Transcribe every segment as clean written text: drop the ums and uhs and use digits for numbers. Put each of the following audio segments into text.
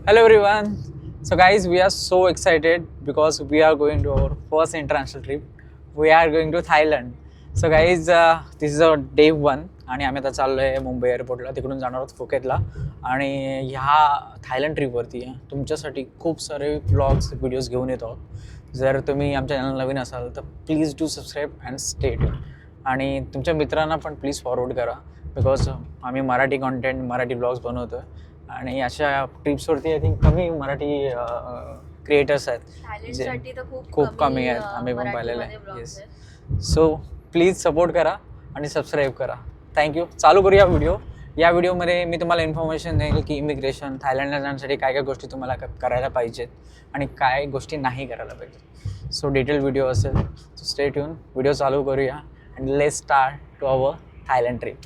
Hello everyone. So guys, we are so excited because we are going to our first international trip. We are going to Thailand. So guys, this is our day 1 आणि आम्ही आता चाललो आहे मुंबई एअरपोर्टला. तिकडून जाणार आहोत फुकेतला आणि ह्या थायलंड ट्रिपवरती तुमच्यासाठी खूप सारे व्लॉग्स व्हिडिओज घेऊन येतो आहोत. जर तुम्ही आमच्या चॅनल नवीन असाल तर please do subscribe and stay tune आणि तुमच्या मित्रांना पण प्लीज फॉरवर्ड करा बिकॉज आम्ही मराठी कॉन्टेंट मराठी व्लॉग्स बनवतो आणि अशा ट्रिप्सवरती आय थिंक कमी मराठी क्रिएटर्स आहेत जे खूप कमी आहेत. आम्ही पण पाहिलेलं आहे. येस, सो प्लीज सपोर्ट करा आणि सबस्क्राईब करा. थँक्यू. चालू करूया व्हिडिओ. या व्हिडिओमध्ये मी तुम्हाला इन्फॉर्मेशन देईल की इमिग्रेशन थायलंडला जाण्यासाठी काय काय गोष्टी तुम्हाला करायला पाहिजेत आणि काय गोष्टी नाही करायला पाहिजेत. सो डिटेल व्हिडिओ असेल, सो स्टे ट्यून. व्हिडिओ चालू करूया and let's start to our Thailand trip.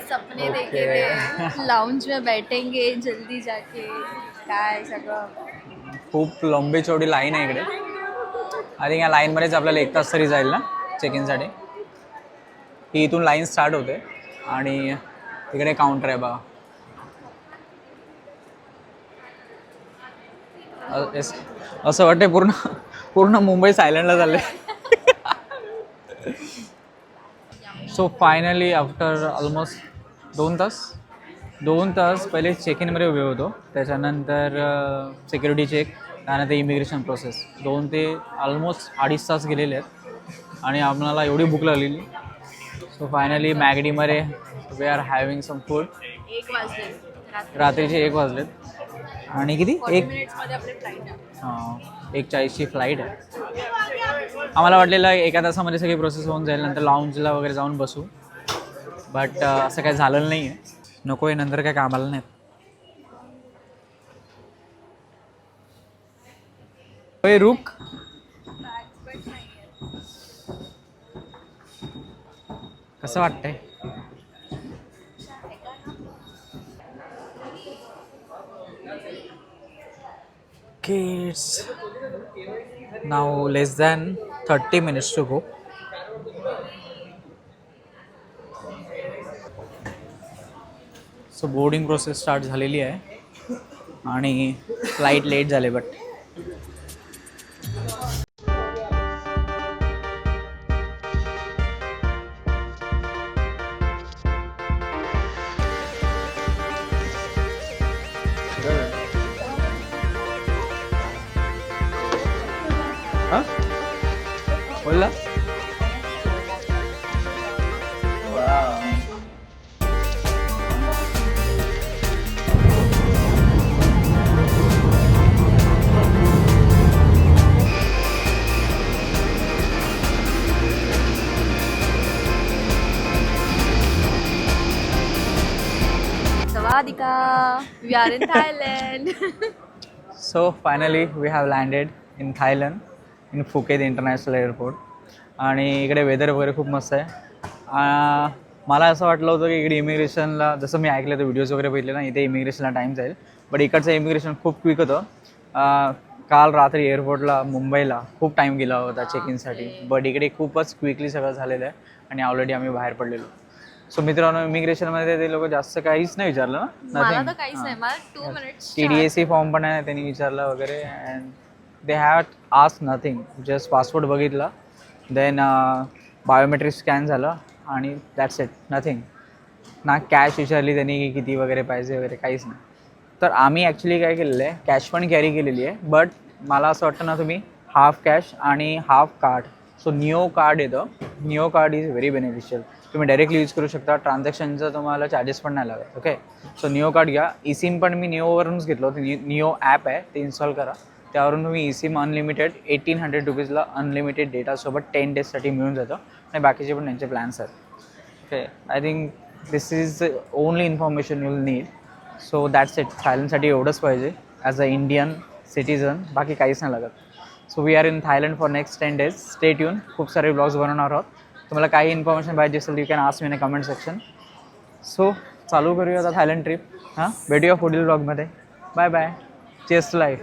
सपने देखे थे लाउंज में बैठेंगे जल्दी जाके काय सगळं. खूप लंबी चौडी लाईन आहे इकडे. आय थिंक या लाईनमध्येच आपल्याला 1 तास तरी जाईल ना चेक इनसाठी. ही इथून लाईन स्टार्ट होते आणि इकडे काउंटर आहे बघा. असं वाटतं पूर्ण पूर्ण मुंबई सायलंडला चालले. सो फायनली आफ्टर ऑलमोस्ट 2 तास पहिले चेक इनमध्ये उभे होतो. त्याच्यानंतर सिक्युरिटी चेक, त्यानंतर इमिग्रेशन प्रोसेस. 2 ते ऑलमोस्ट 2.5 तास गेलेले आहेत आणि आम्हाला एवढी भूक लागलेली. सो फायनली मॅगडीमध्ये we are having some food. 1 वाजले रात्रीचे 1 वाजलेत आणि किती 1:40ची फ्लाईट आहे. आम्हाला वाटलेलं 1 तासामध्ये सगळी प्रोसेस होऊन जाईल, नंतर लाऊंजला वगैरे जाऊन बसू. बट असं काही झालेलं नाही आहे. नको आहे, नंतर काय कामाला नाहीत. रुक कसं वाटतंय? Kids, now less than 30 minutes to go. So boarding process start झालेली आहे आणि फ्लाईट लेट झाले. बट बोलला Sawadika, we are in Thailand. So finally we have landed in Thailand in Phuket International Airport. आणि इकडे वेदर वगैरे खूप मस्त आहे. मला असं वाटलं होतं की इकडे इमिग्रेशनला, जसं मी ऐकलं तर व्हिडिओज वगैरे बघितले ना, इथे इमिग्रेशनला टाईम जाईल. बट इकडचं इमिग्रेशन खूप क्विक होतं. काल रात्री एअरपोर्टला मुंबईला खूप टाईम गेला होता चेक इनसाठी. बट इकडे खूपच क्विकली सगळं झालेलं आहे आणि ऑलरेडी आम्ही बाहेर पडलेलो. सो मित्रांनो, इमिग्रेशनमध्ये ते लोक जास्त काहीच नाही विचारलं ना. मला तर काहीच नाही. मला 2 मिनिट्स TDSC फॉर्म पण आहे, त्यांनी विचारलं वगैरे. And they have ask nothing. Just passport बघितला, देन बायोमेट्रिक स्कॅन झालं आणि दॅट्स इट. नथिंग. ना कॅश विचारली त्यांनी की किती वगैरे पाहिजे वगैरे, काहीच नाही. तर आम्ही ॲक्च्युली काय केलेलं आहे, कॅश पण कॅरी केलेली आहे. बट मला असं वाटतं ना, तुम्ही हाफ कॅश आणि half card, so Neo card येतं. Neo card is very beneficial. तुम्ही डायरेक्टली यूज करू शकता. ट्रान्झॅक्शनचं तुम्हाला चार्जेस पण नाही लागत. ओके, सो निओ कार्ड घ्या. सिम पण मी निओवरूनच घेतलं होतं. निओ ॲप आहे, ते इन्स्टॉल करा. त्यावरून तुम्ही सिम अनलिमिटेड 1800 रुपीजला अनलिमिटेड डेटासोबत 10 डेजसाठी मिळून जातं आणि बाकीचे पण त्यांचे प्लॅन्स आहेत. Okay, I think this is only information you'll need. So that's it. थायलंडसाठी एवढंच पाहिजे ॲज अ इंडियन सिटीजन, बाकी काहीच नाही लागत. So we are in Thailand for next 10 days. Stay tune. खूप सारे ब्लॉग्स बनवणार आहोत. तुम्हाला काही इन्फॉर्मेशन पाहिजे असेल you can ask me in comment section. So चालू करूया आता थायलंड ट्रिप. हां, भेटूया पुढील ब्लॉगमध्ये. Bye bye. Chase to life.